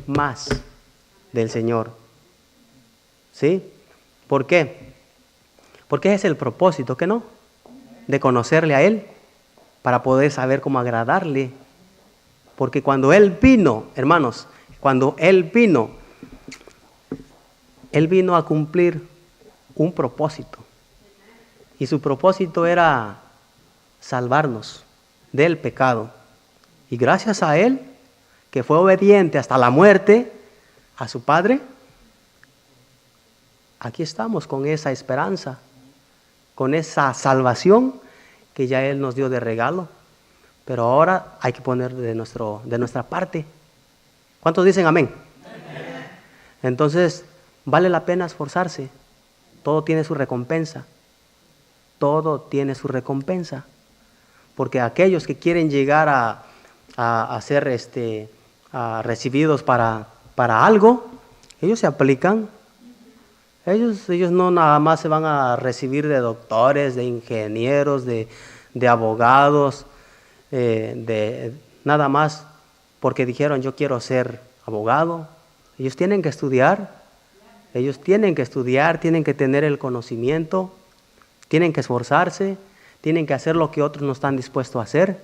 más del Señor. ¿Sí? ¿Por qué? Porque ese es el propósito, ¿qué no? De conocerle a Él, para poder saber cómo agradarle. Porque cuando Él vino, hermanos, cuando Él vino a cumplir un propósito. Y su propósito era salvarnos del pecado. Y gracias a Él, que fue obediente hasta la muerte a su Padre, aquí estamos con esa esperanza, con esa salvación que ya Él nos dio de regalo. Pero ahora hay que poner de nuestra parte. ¿Cuántos dicen amén? Amén. Entonces, vale la pena esforzarse. Todo tiene su recompensa. Todo tiene su recompensa. Porque aquellos que quieren llegar a ser recibidos para algo, ellos se aplican. Ellos no nada más se van a recibir de doctores, de ingenieros, de abogados, de nada más porque dijeron yo quiero ser abogado. Ellos tienen que estudiar, tienen que tener el conocimiento, tienen que esforzarse, tienen que hacer lo que otros no están dispuestos a hacer.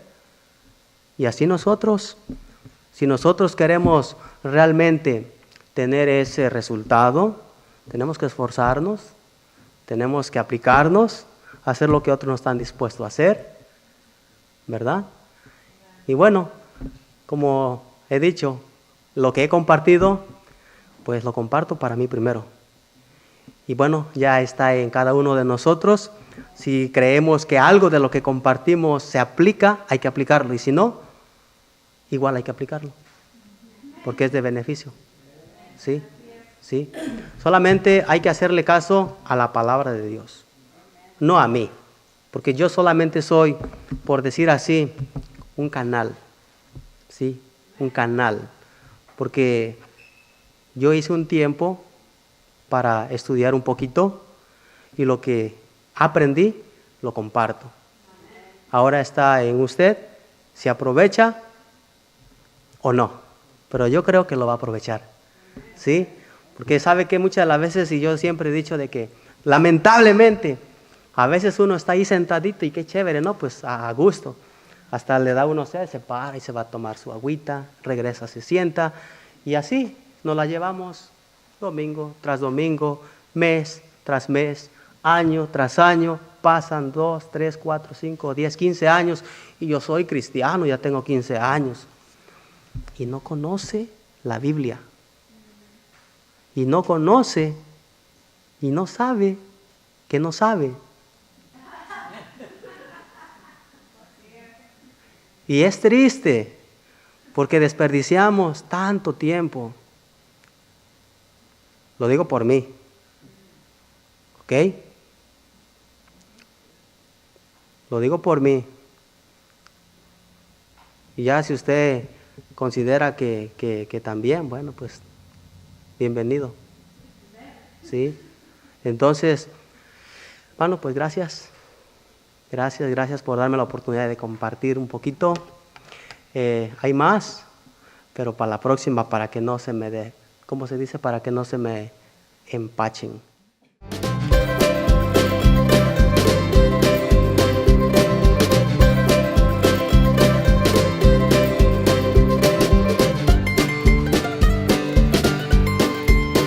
Y así nosotros, si nosotros queremos realmente tener ese resultado, tenemos que esforzarnos, tenemos que aplicarnos hacer lo que otros no están dispuestos a hacer, ¿verdad? Y bueno, como he dicho, lo que he compartido, pues lo comparto para mí primero. Y bueno, ya está en cada uno de nosotros. Si creemos que algo de lo que compartimos se aplica, hay que aplicarlo. Y si no, igual hay que aplicarlo, porque es de beneficio. ¿Sí? ¿Sí? Solamente hay que hacerle caso a la palabra de Dios, no a mí. Porque yo solamente soy, por decir así, un canal. ¿Sí? Un canal. Porque yo hice un tiempo para estudiar un poquito y lo que aprendí lo comparto. Ahora está en usted si aprovecha o no, pero yo creo que lo va a aprovechar, ¿sí? Porque sabe que muchas de las veces, y yo siempre he dicho de que lamentablemente a veces uno está ahí sentadito y qué chévere, ¿no? Pues a gusto, hasta le da uno sed, se para y se va a tomar su agüita, regresa, se sienta y así nos la llevamos domingo tras domingo, mes tras mes, año tras año. Pasan 2, 3, 4, 5, 10, 15 años y yo soy cristiano, ya tengo 15 años y no conoce la Biblia y no conoce y no sabe que no sabe. Y es triste porque desperdiciamos tanto tiempo. Lo digo por mí, ¿ok? Lo digo por mí. Y ya si usted considera que también, bueno, pues bienvenido. ¿Sí? Entonces, bueno, pues gracias. Gracias por darme la oportunidad de compartir un poquito. Hay más, pero para la próxima, para que no se me dé, ¿cómo se dice? Para que no se me empachen.